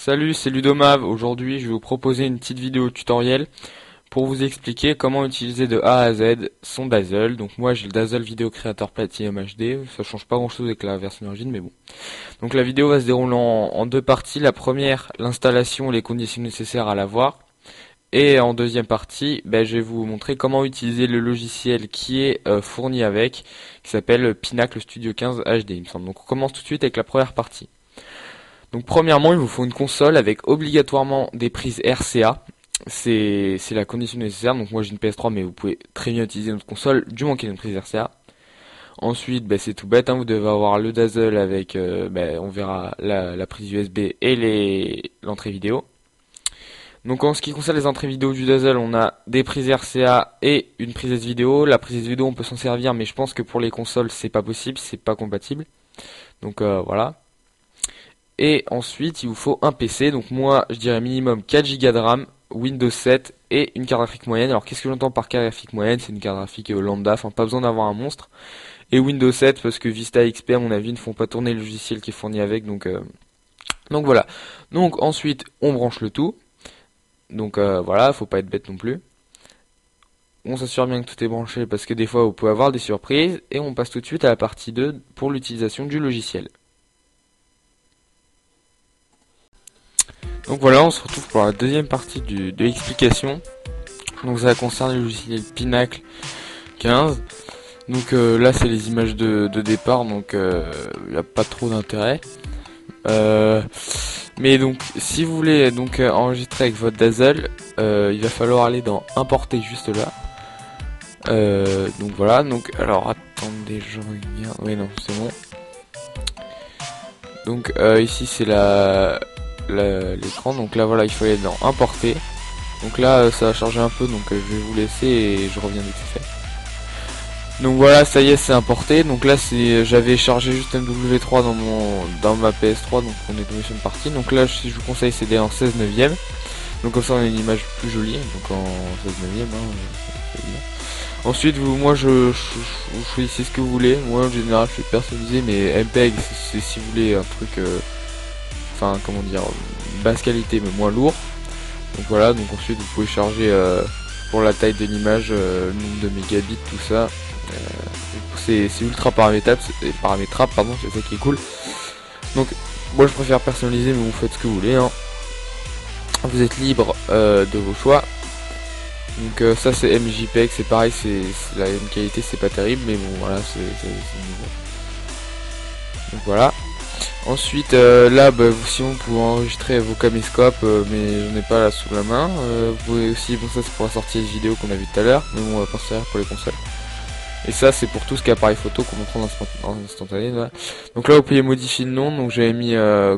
Salut, c'est Ludomav. Aujourd'hui, je vais vous proposer une petite vidéo tutoriel pour vous expliquer comment utiliser de A à Z son Dazzle. Donc moi, j'ai le Dazzle Video Creator Platinum HD. Ça change pas grand-chose avec la version d'origine, mais bon. Donc la vidéo va se dérouler en deux parties. La première, l'installation et les conditions nécessaires à l'avoir. Et en deuxième partie, je vais vous montrer comment utiliser le logiciel qui est fourni avec, qui s'appelle Pinacle Studio 15 HD, il me semble. Donc on commence tout de suite avec la première partie. Donc premièrement, il vous faut une console avec obligatoirement des prises RCA. C'est la condition nécessaire. Donc moi j'ai une PS3, mais vous pouvez très bien utiliser notre console du moment qu'il y a une prise RCA. Ensuite, c'est tout bête, hein, vous devez avoir le Dazzle avec, on verra la prise USB et l'entrée vidéo. Donc en ce qui concerne les entrées vidéo du Dazzle, on a des prises RCA et une prise S vidéo. La prise S vidéo, on peut s'en servir, mais je pense que pour les consoles, c'est pas possible, c'est pas compatible. Donc voilà. Et ensuite, il vous faut un PC. Donc moi, je dirais minimum 4 Go de RAM, Windows 7 et une carte graphique moyenne. Alors qu'est-ce que j'entends par carte graphique moyenne? C'est une carte graphique lambda, enfin pas besoin d'avoir un monstre. Et Windows 7 parce que Vista XP à mon avis ne font pas tourner le logiciel qui est fourni avec. Donc voilà. Donc ensuite, on branche le tout. Donc voilà, faut pas être bête non plus. On s'assure bien que tout est branché parce que des fois vous pouvez avoir des surprises. Et on passe tout de suite à la partie 2 pour l'utilisation du logiciel. Donc voilà, on se retrouve pour la deuxième partie de l'explication. Donc ça concerne le logiciel Pinacle 15. Donc là c'est les images de départ, donc il n'y a pas trop d'intérêt. Mais donc si vous voulez enregistrer avec votre Dazzle, il va falloir aller dans importer juste là. Donc voilà, donc alors attendez, je regarde. Oui non, c'est bon. Donc ici c'est l'écran, donc là voilà, il faut aller dans importer. Donc là ça va charger un peu, donc je vais vous laisser et je reviens dès que c'est fait. Donc voilà, ça y est, c'est importé. Donc là j'avais chargé juste MW3 dans ma PS3, donc on est tombé sur une partie. Donc là si je vous conseille, c'est d'aller en 16 neuvième. Donc comme ça on a une image plus jolie, donc en 16 neuvième, Ensuite vous choisissez ce que vous voulez. Moi en général je suis personnalisé, mais MPEG c'est si vous voulez un truc comment dire, basse qualité mais moins lourd. Donc voilà, donc ensuite vous pouvez charger pour la taille de l'image, le nombre de mégabits, tout ça. C'est ultra paramétrable, c'est ça qui est cool. Donc moi je préfère personnaliser, mais vous faites ce que vous voulez, hein. Vous êtes libre de vos choix. Donc ça c'est MJPEG, c'est pareil, c'est la même qualité, c'est pas terrible, mais bon voilà, c'est nouveau. Donc voilà. Ensuite là si vous pouvez enregistrer vos caméscopes, mais j'en ai pas là sous la main. Vous pouvez aussi, bon ça c'est pour la sortie des vidéos qu'on a vu tout à l'heure, mais bon on va pas se servir pour les consoles. Et ça c'est pour tout ce qui est appareil photo qu'on va prendre en instantané. Voilà. Donc là vous pouvez modifier le nom, donc j'avais mis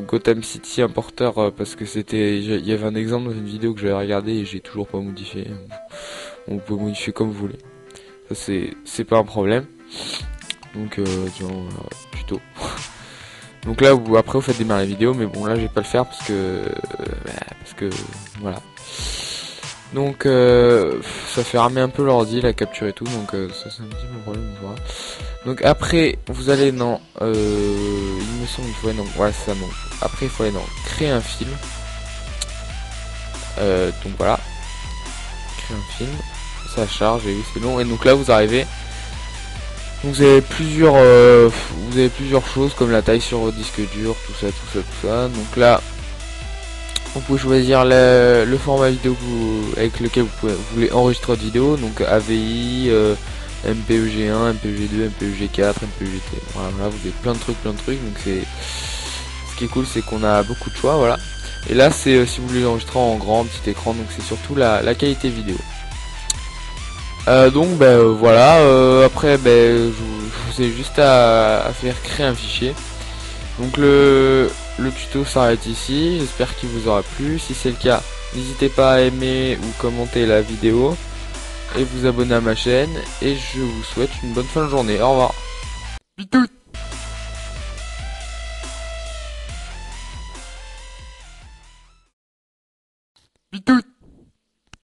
Gotham City Importer parce que il y avait un exemple dans une vidéo que j'avais regardé et j'ai toujours pas modifié. Vous pouvez modifier comme vous voulez. Ça c'est pas un problème. Donc tuto. Donc là après vous faites démarrer la vidéo, mais bon là je vais pas le faire parce que voilà. Donc ça fait ramer un peu l'ordi, la capture et tout, donc ça c'est un petit peu problème, on verra. Donc après vous allez dans il me semble qu'il faut aller dans, voilà c'est ça, donc après il faut aller dans créer un film. Donc voilà, créer un film, ça charge et oui c'est long, et donc là vous arrivez. Donc vous avez plusieurs choses comme la taille sur votre disque dur, tout ça. Donc là vous pouvez choisir le format vidéo avec lequel vous voulez enregistrer votre vidéo, donc AVI, MPEG1, MPEG2, MPEG4, MPEG-T. Voilà, vous avez plein de trucs, donc ce qui est cool c'est qu'on a beaucoup de choix, voilà. Et là c'est si vous voulez enregistrer en grand, petit écran, donc c'est surtout la qualité vidéo. Donc voilà, après je vous ai juste à faire créer un fichier. Donc le tuto s'arrête ici, j'espère qu'il vous aura plu. Si c'est le cas, n'hésitez pas à aimer ou commenter la vidéo et vous abonner à ma chaîne, et je vous souhaite une bonne fin de journée. Au revoir. Bisous. Bisous.